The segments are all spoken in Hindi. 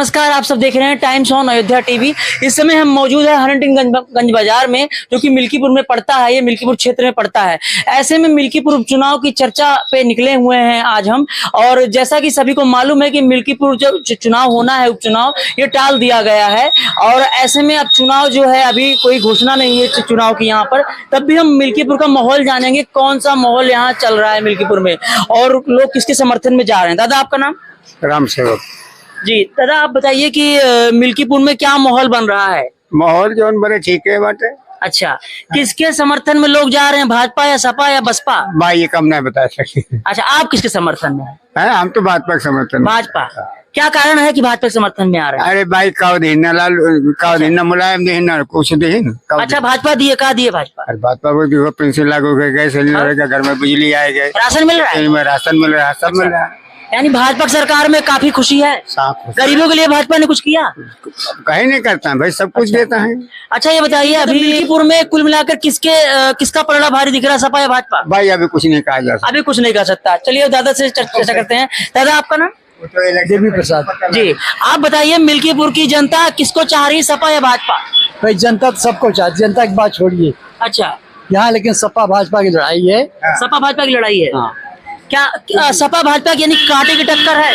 नमस्कार, आप सब देख रहे हैं टाइम्स ऑन अयोध्या टीवी। इस समय हम मौजूद है हंटिंगगंज बाजार में, जो कि मिल्कीपुर में पड़ता है। ये मिल्कीपुर क्षेत्र में पड़ता है। ऐसे में मिल्कीपुर उपचुनाव की चर्चा पे निकले हुए हैं आज हम। और जैसा कि सभी को मालूम है कि मिल्कीपुर जो चुनाव होना है, उपचुनाव, ये टाल दिया गया है। और ऐसे में अब चुनाव जो है, अभी कोई घोषणा नहीं है चुनाव की यहाँ पर। तब भी हम मिल्कीपुर का माहौल जानेंगे, कौन सा माहौल यहाँ चल रहा है मिल्कीपुर में और लोग किसके समर्थन में जा रहे हैं। दादा, आपका नाम? राम सेवक जी। दादा, आप बताइए कि मिल्कीपुर में क्या माहौल बन रहा है? माहौल जो बड़े ठीक है बात है। अच्छा, किसके समर्थन में लोग जा रहे हैं, भाजपा या सपा या बसपा? भाई ये कम नहीं बता सकते। अच्छा, आप किसके समर्थन में हैं? हम तो भाजपा के समर्थन में। भाजपा। क्या कारण है कि भाजपा के समर्थन में आ रहे हैं? अरे भाई काव मुलायम देना कुछ देन। अच्छा, भाजपा दिए, कहा दिए भाजपा? अरे भाजपा को देखो, पेंशन लागू हो गए, सिलेंडर रहेगा, घर में बिजली आएगा, राशन मिल रहा है, राशन मिल रहा है, सब मिल रहा है। यानी भाजपा सरकार में काफी खुशी है। गरीबों के लिए भाजपा ने कुछ किया? कहीं नहीं करता है भाई, सब कुछ देता है। अच्छा, ये बताइए अभी मिल्कीपुर में कुल मिलाकर किसका पलड़ा भारी दिख रहा है, सपा या भाजपा? भाई अभी कुछ नहीं कहा जा सकता। अभी कुछ नहीं कह सकता। चलिए दादा से चर्चा करते हैं। दादा, आपका नाम? देवी प्रसाद जी। आप बताइए, मिल्कीपुर की जनता किसको चाह रही है, सपा या भाजपा? भाई जनता तो सबको चाहती, जनता की बात छोड़िए। अच्छा, यहाँ लेकिन सपा भाजपा की लड़ाई है। सपा भाजपा की लड़ाई है। हाँ। क्या सपा भाजपा की यानी कांटे की टक्कर है?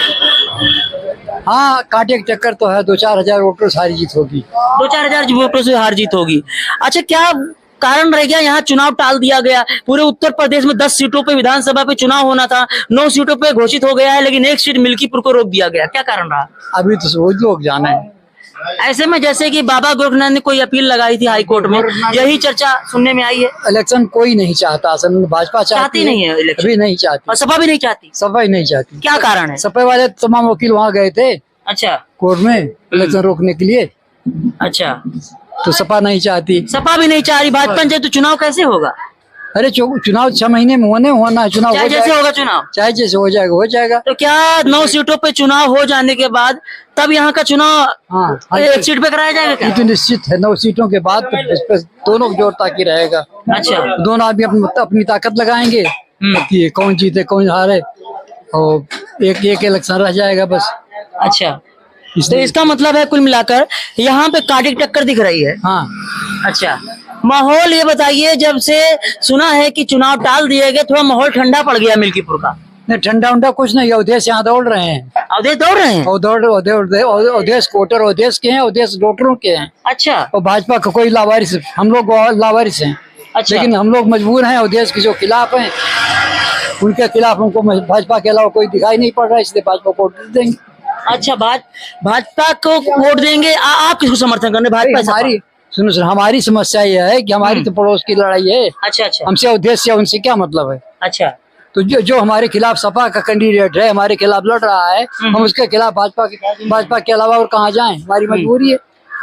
हाँ, कांटे की टक्कर तो है। 2-4 हजार वोटों से हारी जीत होगी। 2-4 हजार वोटों से हार जीत होगी। अच्छा, क्या कारण रह गया यहाँ चुनाव टाल दिया गया? पूरे उत्तर प्रदेश में 10 सीटों पे विधानसभा पे चुनाव होना था, 9 सीटों पे घोषित हो गया है, लेकिन एक सीट मिल्कीपुर को रोक दिया गया। क्या कारण रहा? अभी तो वो लोग जाना है। ऐसे में जैसे कि बाबा गोरखनाथ ने कोई अपील लगाई थी हाई कोर्ट में, यही चर्चा सुनने में आई है। इलेक्शन कोई नहीं चाहता, असल में भाजपा चाहती नहीं है इलेक्शन, अभी नहीं चाहती, और सपा भी नहीं चाहती। सपा ही नहीं चाहती। क्या कारण है? सपा वाले तमाम वकील वहाँ गए थे। अच्छा, कोर्ट में इलेक्शन रोकने के लिए। अच्छा, तो सपा नहीं चाहती। सपा भी नहीं चाह रही, भाजपा ने, तो चुनाव कैसे होगा? अरे चुनाव 6 महीने में होना है। चुनाव चाहे जैसे होगा चुनाव, चाहे जैसे हो जाएगा। तो क्या 9 सीटों पे चुनाव हो जाने के बाद तब यहाँ का चुनाव एक सीट पे कराया जाएगा क्या? तो निश्चित है, 9 सीटों के बाद तो इस पे दोनों जोर ताकि रहेगा। अच्छा, दोनों आदमी अपनी ताकत लगाएंगे कि कौन जीते कौन हारे, और एक इलेक्शन रह जाएगा बस। अच्छा, तो इसका मतलब है कुल मिलाकर यहाँ पे कांटे की टक्कर दिख रही है। हाँ। अच्छा, माहौल ये बताइए, जब से सुना है कि चुनाव टाल दिए गए, थोड़ा माहौल ठंडा पड़ गया मिल्कीपुर का? नहीं, ठंडा उंडा कुछ नहीं। अवधेश यहाँ दौड़ रहे हैं। अवधेश दौड़ रहे हैं? अवधेश कोटर अवधेश के हैं, अवधेश डॉक्टरों के हैं। अच्छा, और भाजपा का कोई लावारिस, हम लोग लावारिस हैं। अच्छा, लेकिन हम लोग मजबूर हैं। अवधेश के जो खिलाफ हैं, उनके खिलाफ हमको भाजपा के अलावा कोई दिखाई नहीं पड़ रहा, इसलिए भाजपा को वोट देंगे। अच्छा, भाजपा को वोट देंगे। आप किसको समर्थन करने? भाजपा? सुनो, हमारी समस्या यह है कि हमारी तो पड़ोस की लड़ाई है। अच्छा, अच्छा, हमसे अवधेश से उनसे क्या मतलब है? अच्छा, तो जो हमारे खिलाफ सपा का कैंडिडेट है, हमारे खिलाफ लड़ रहा है, हम उसके खिलाफ भाजपा के अलावा और कहाँ जाएं? हमारी मजबूरी है।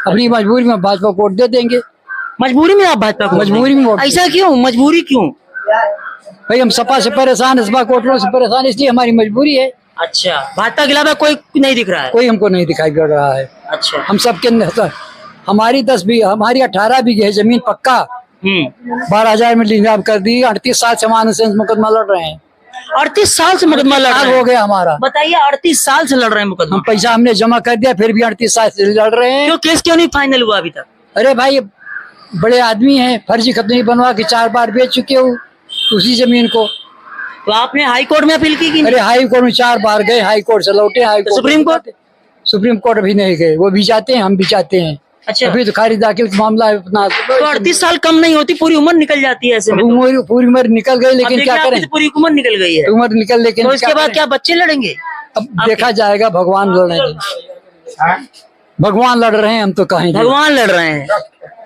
अपनी मजबूरी में भाजपा को वोट दे देंगे। मजबूरी में आप भाजपा को? मजबूरी में। ऐसा क्यों? मजबूरी क्यों? भाई हम सपा से परेशान, सपा कोटरों से परेशान, इसलिए हमारी मजबूरी है। अच्छा, भाजपा के अलावा कोई नहीं दिख रहा है? कोई हमको नहीं दिखाई पड़ रहा है। अच्छा, हम सबके हमारी 18 बीघे जमीन पक्का 12,000 में लिंगाब कर दी। 38 साल से मान से मुकदमा लड़ रहे हैं। 38 साल से मुकदमा लड़ रहे हैं? हो गया हमारा। बताइए, 38 साल से लड़ रहे हैं मुकदमा? हम पैसा हमने जमा कर दिया, फिर भी 38 साल से लड़ रहे हैं। क्यों? केस क्यों नहीं फाइनल हुआ अभी तक? अरे भाई, बड़े आदमी हैं, फर्जी खतनी बनवा के 4 बार बेच चुके हो उसी जमीन को। तो आपने हाई कोर्ट में अपील की? अरे हाई कोर्ट में 4 बार गए, हाई कोर्ट से लौटे। हाई कोर्ट, सुप्रीम कोर्ट अभी नहीं गए। वो भी जाते हैं, हम भी जाते हैं। अच्छा, अभी तो खारिज दाखिल का मामला है अपना। तो 38 साल कम नहीं होती? पूरी उम्र निकल जाती है ऐसे में? पूरी उम्र निकल गई, लेकिन क्या करें? पूरी उम्र निकल गई है, उम्र निकल, लेकिन तो इसके बाद क्या बच्चे लड़ेंगे? अब देखा जाएगा। भगवान लड़ रहे हैं, भगवान लड़ रहे हैं, हम तो कहेंगे भगवान लड़ रहे हैं।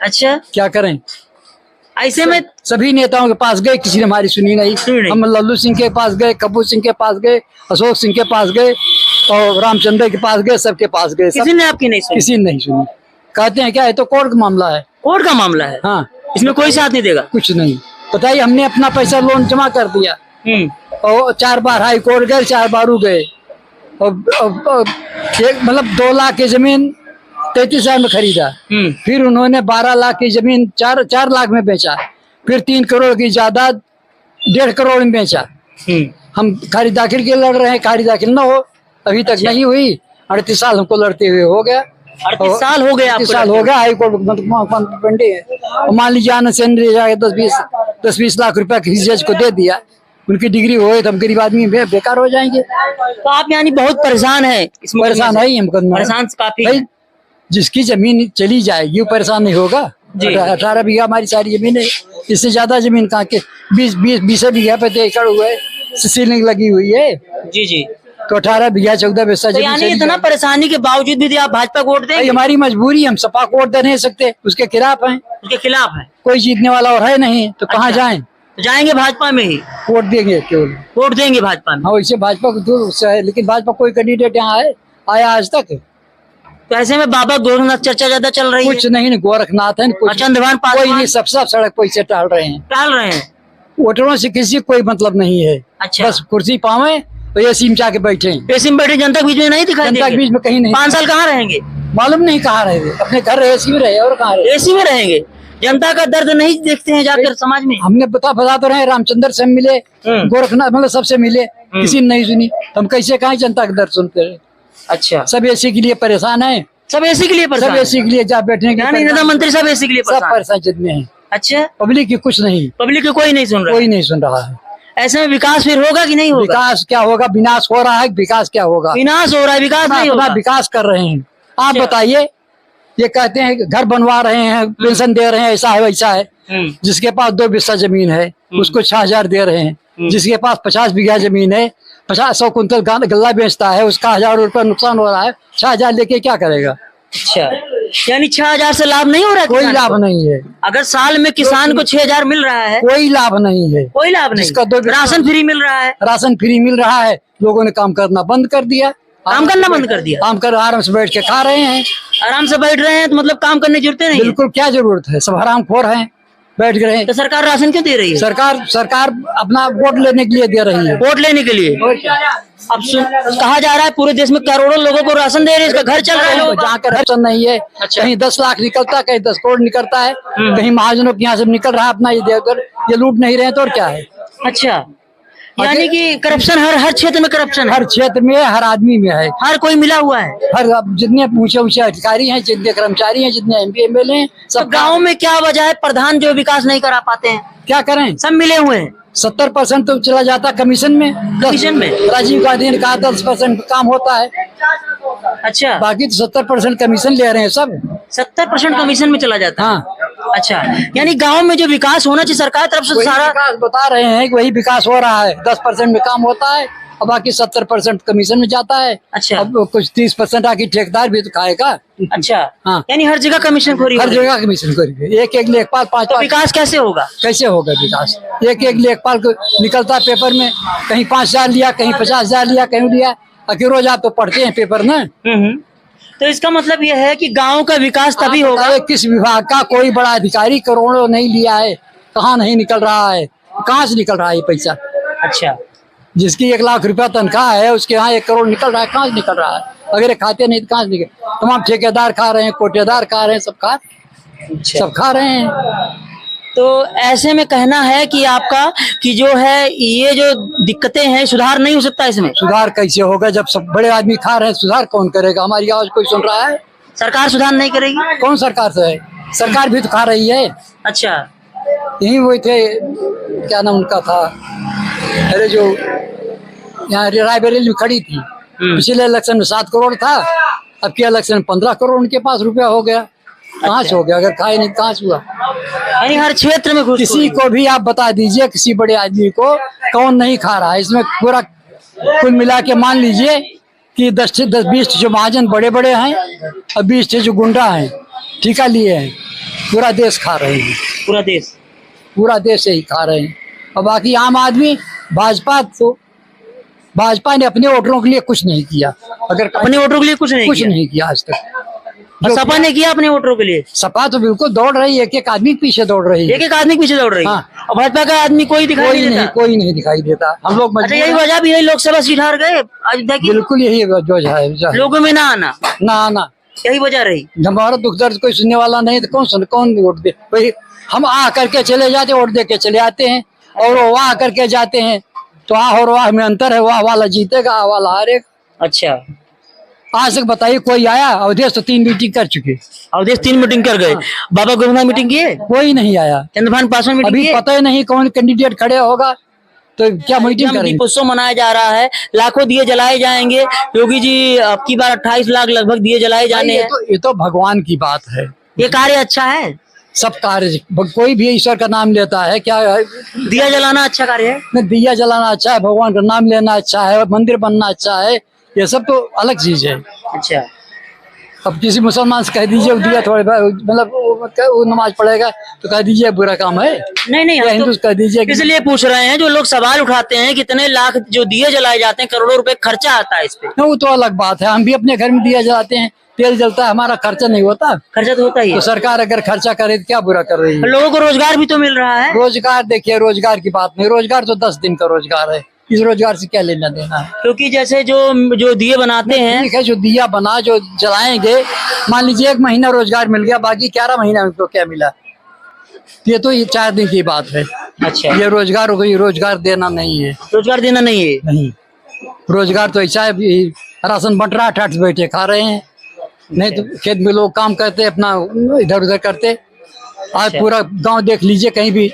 अच्छा, क्या करें? ऐसे में सभी नेताओं के पास गए, किसी ने हमारी सुनी नहीं। हम लल्लू सिंह के पास गए, कपूर सिंह के पास गए, अशोक सिंह के पास गए, और रामचंद्र के पास गए, सबके पास गए। किसी ने आपकी नहीं सुनी? किसी ने नहीं सुनी। कहते हैं क्या है, तो कोर्ट का मामला है। कोर्ट का मामला है? हाँ, इसमें कोई साथ नहीं देगा? कुछ नहीं। बताइए, हमने अपना पैसा लोन जमा कर दिया, और 4 बार हाई कोर्ट गए, 4 बार गए, और मतलब 2 लाख की जमीन 33,000 में खरीदा। फिर उन्होंने 12 लाख की जमीन 4 लाख में बेचा। फिर 3 करोड़ की जायदाद 1.5 करोड़ में बेचा। हम खारिज दाखिल के लड़ रहे हैं, खारिज दाखिल ना हो, अभी तक नहीं हुई। 38 साल हमको लड़ते हुए हो गया। 38 साल हो गए 38 आपको साल लड़ते हो गया, हाई कोर्ट पेंडिंग है। और मान लीजिए आनंद सेन ने जाके 10-20 लाख रुपया किसी जज को दे दिया, उनकी डिग्री हो तो हम गरीब आदमी बेकार हो जाएंगे। तो आप यानी बहुत परेशान है इस मुकदमे परेशान से? है ही मुकदमा, परेशान काफी भाई है। जिसकी जमीन चली जाएगी वो परेशान नहीं होगा। जी। 18 बीघा हमारी सारी जमीन है, इससे ज्यादा जमीन कहाँ के 20 बीघा पे तो एकड़ हुआ है, सीलिंग लगी हुई है, जी जी। तो 18 बीघा 14 पैसा तो जमीन यानी चली इतना जाएगी। परेशानी के बावजूद भी आप भाजपा को वोट भाई देंगे? हमारी मजबूरी, हम सपा को वोट दे नहीं सकते, उसके खिलाफ हैं, उसके खिलाफ है? कोई जीतने वाला और है नहीं, तो कहाँ अच्छा। जाएं? तो जाएंगे भाजपा में ही, वोट देंगे केवल। वोट देंगे भाजपा में। हाँ वैसे भाजपा को दूर से है, लेकिन भाजपा कोई कैंडिडेट यहाँ आया आज तक तो ऐसे में बाबा गोरखनाथ चर्चा ज्यादा चल रही कुछ है, नहीं, गोरखनाथ है और कुछ चंद्रभान कोई पासवान नहीं, सब सड़क पैसे टाल रहे हैं। टाल रहे हैं। वोटरों से किसी कोई मतलब नहीं है, अच्छा। बस कुर्सी पावे तो ये सीम चाह के बैठे हैं। एसी में बैठे जनता के बीच में नहीं दिखाई जनता के देंगे? बीच में कहीं नहीं, 5 साल कहाँ रहेंगे? मालूम नहीं कहाँ रहे थे, अपने घर रहे, एसी में रहे और कहाँ रहे। एसी में रहेंगे? जनता का दर्द नहीं देखते हैं जाकर समाज में? हमने बता तो रहे, रामचंद्र से हम मिले, गोरखनाथ मतलब सबसे मिले, किसी ने नहीं सुनी, तो हम कैसे कहाँ जनता का दर्द सुनते रहे। अच्छा, सब एसी के लिए परेशान है, सब एसी के लिए सब परेशान एसी के लिए जा बैठने के लिए यानी नेता परेशान, मंत्री सब एसी के लिए सब परेशान? परेशान जितने हैं। अच्छा, पब्लिक की कुछ नहीं, पब्लिक को कोई नहीं सुन रहा? कोई नहीं सुन रहा है। ऐसे में विकास फिर होगा कि नहीं होगा? विकास क्या होगा, विनाश हो रहा है, विकास क्या होगा? विनाश हो रहा है, विकास नहीं अपना होगा। विकास कर रहे हैं। आप अच्छा। बताइए, ये कहते हैं कि घर बनवा रहे हैं, पेंशन दे रहे हैं, ऐसा है वैसा है। जिसके पास 2 बिस्सा जमीन है उसको 6,000 दे रहे हैं, जिसके पास 50 बीघा जमीन है, 100 कुंतल गल्ला बेचता है, उसका 1,000 रुपया नुकसान हो रहा है, 6,000 लेके क्या करेगा? अच्छा, यानी 6,000 से लाभ नहीं हो रहा है? कोई किसान लाभ को? नहीं है, अगर साल में किसान को 6,000 मिल रहा है, कोई लाभ नहीं है, कोई लाभ नहीं। जिसका 2 बिस्सा राशन फ्री मिल रहा है, राशन फ्री मिल रहा है, लोगों ने काम करना बंद कर दिया, काम करना बंद कर दिया, काम कर आराम से बैठ के खा रहे हैं। आराम से बैठ रहे हैं, तो मतलब काम करने की जरूरत नहीं है। बिल्कुल, क्या जरूरत है, सब हरामखोर हैं, बैठ गए हैं। तो सरकार राशन क्यों दे रही है? सरकार अपना वोट लेने के लिए दे रही है। वोट लेने के लिए। अब कहा जा रहा है पूरे देश में करोड़ों लोगों को राशन दे रहे हैं, इसका घर चल रहा है लोगों का। जहाँ का राशन नहीं है, अच्छा। कहीं 10 लाख निकलता है, कहीं 10 करोड़ निकलता है, कहीं महाजनों के यहाँ से निकल रहा है अपना, ये देकर ये लूट नहीं रहे हैं तो और क्या है? अच्छा, यानी कि करप्शन हर क्षेत्र में करप्शन है, हर क्षेत्र में, हर आदमी में है, हर कोई मिला हुआ है। हर अब जितने ऊंचे अधिकारी हैं, जितने कर्मचारी हैं, जितने MP MLA हैं, तो सब गाँव में क्या वजह है प्रधान जो विकास नहीं करा पाते हैं? क्या करें? सब मिले हुए हैं 70% तो चला जाता कमीशन में, कमीशन में? राजीव गांधी ने कहा 10% काम होता है, अच्छा, बाकी तो 70% कमीशन ले रहे हैं सब। 70% कमीशन में चला जाता है। हाँ, अच्छा, यानी गांव में जो विकास होना चाहिए सरकार तरफ से वही सारा विकास बता रहे हैं कि वही विकास हो रहा है, 10% में काम होता है और बाकी 70% कमीशन में जाता है। अच्छा। अब कुछ 30% आके ठेकेदार भी तो खाएगा। अच्छा, हाँ। यानी हर जगह कमीशन खोरी हो हर रही है। जगह कमीशन करेंगे, एक लेखपाल 5 तो विकास कैसे होगा? कैसे होगा विकास? एक लेखपाल को निकलता है पेपर में, कहीं 5,000 लिया, कहीं 50,000 लिया, कहीं लिया, अकेले रोज आप तो पढ़ते हैं पेपर ना। तो इसका मतलब यह है कि गांव का विकास तभी होगा। बताइए, किस विभाग का कोई बड़ा अधिकारी करोड़ों नहीं लिया है, कहाँ नहीं निकल रहा है, कहाँ से निकल रहा है ये पैसा? अच्छा, जिसकी 1 लाख रुपया तनख्वाह है, उसके यहाँ 1 करोड़ निकल रहा है, कहाँ से निकल रहा है? अगर ये खाते नहीं तो कहाँ से निकल? तमाम ठेकेदार खा रहे हैं, कोटेदार खा रहे हैं, सब खा रहे हैं। तो ऐसे में कहना है कि आपका कि जो है ये जो दिक्कतें हैं, सुधार नहीं हो सकता इसमें? सुधार कैसे होगा जब सब बड़े आदमी खा रहे हैं? सुधार कौन करेगा? हमारी आवाज कोई सुन रहा है? सरकार सुधार नहीं करेगी? कौन सरकार से है? सरकार भी तो खा रही है। अच्छा, यही वो थे, क्या नाम उनका था, अरे जो यहाँ रायबरेली में खड़ी थी, पिछले इलेक्शन में 7 करोड़ था, अब के इलेक्शन में 15 करोड़ उनके पास रुपया हो गया। कहाँ से हो गया? अगर खाए नहीं कहाँ से हुआ? यानी हर क्षेत्र में घुस किसी को भी आप बता दीजिए, किसी बड़े आदमी को कौन नहीं खा रहा है? इसमें पूरा कुल मिला के मान लीजिए कि 10-20 जो महाजन बड़े बड़े हैं और 20 जो गुंडा हैं, ठेका लिए हैं, पूरा देश खा रहे हैं। पूरा देश ही खा रहे हैं। और बाकी आम आदमी, भाजपा ने अपने वोटरों के लिए कुछ नहीं किया। अगर अपने वोटरों के लिए कुछ नहीं किया आज तक। और सपा ने किया अपने वोटरों के लिए? सपा तो बिल्कुल दौड़ रही है, एक आदमी के पीछे दौड़ रही है, एक आदमी के पीछे दौड़ रही है। हाँ। और भाजपा का आदमी कोई दिखाई नहीं देता? कोई नहीं दिखाई देता। हम लोग अच्छा, यही वजह भी है लोकसभा सीट हार गए अयोध्या की? बिल्कुल यही वजह है, लोगों में ना आना, ना यही वजह रही। हमारा दुख दर्द कोई सुनने वाला नहीं तो कौन वोट दे? भाई हम आ करके चले जाते, वोट दे के चले आते हैं, और वो वाह करके जाते हैं, तो आह और वाह में अंतर है। वाह वाला जीतेगा, आह वाला हारेगा। अच्छा, आज तक बताइए कोई आया? अवधेश तो 3 मीटिंग कर चुके, अवधेश 3 मीटिंग कर गए। बाबा गोविंदा मीटिंग किए, कोई नहीं आया। चंद्रभान पासवान मीटिंग अभी किए। पता ही नहीं कौन कैंडिडेट खड़े होगा, तो क्या मीटिंग करेंगे? दीपोत्सव मनाया जा रहा है, लाखों दिए जलाए जाएंगे। योगी जी अब की बार 28 लाख लगभग दिए जलाए जाने हैं। ये तो भगवान की बात है। ये कार्य अच्छा है, सब कार्य, कोई भी ईश्वर का नाम लेता है, क्या दिया जलाना अच्छा कार्य है। न दिया जलाना अच्छा है, भगवान का नाम लेना अच्छा है, मंदिर बनना अच्छा है, ये सब तो अलग चीज है। अच्छा, अब किसी मुसलमान से कह दीजिए वो दिया थोड़े मतलब वो नमाज पढ़ेगा तो कह दीजिए बुरा काम है। नहीं या हम हिंदू से कह दीजिए तो इसलिए पूछ रहे हैं, जो लोग सवाल उठाते हैं कितने लाख जो दिए जलाए जाते हैं, करोड़ों रुपए खर्चा आता है इस पे। वो तो अलग बात है। हम भी अपने घर में दिया जलाते हैं, तेल जलता है, हमारा खर्चा नहीं होता। खर्चा तो होता ही तो है। सरकार अगर खर्चा करे तो क्या बुरा कर रही है? लोगों को रोजगार भी तो मिल रहा है। रोजगार देखिए, रोजगार की बात नहीं, रोजगार तो 10 दिन का रोजगार है, इस रोजगार से क्या लेना देना है? क्योंकि जैसे जो दिए बनाते हैं, ठीक है, जो दिया बना जो जलाएंगे, मान लीजिए 1 महीना रोजगार मिल गया, बाकी 11 महीना उनको क्या मिला? ये तो ये 4 दिन की बात है। अच्छा, ये रोजगार हो गई, रोजगार देना नहीं है। रोजगार देना नहीं है। नहीं, रोजगार तो ऐसा है, राशन बंट रहा, ठट से बैठे खा रहे हैं। नहीं तो खेत में लोग काम करते अपना इधर उधर करते। आज पूरा गांव देख लीजिए, कहीं भी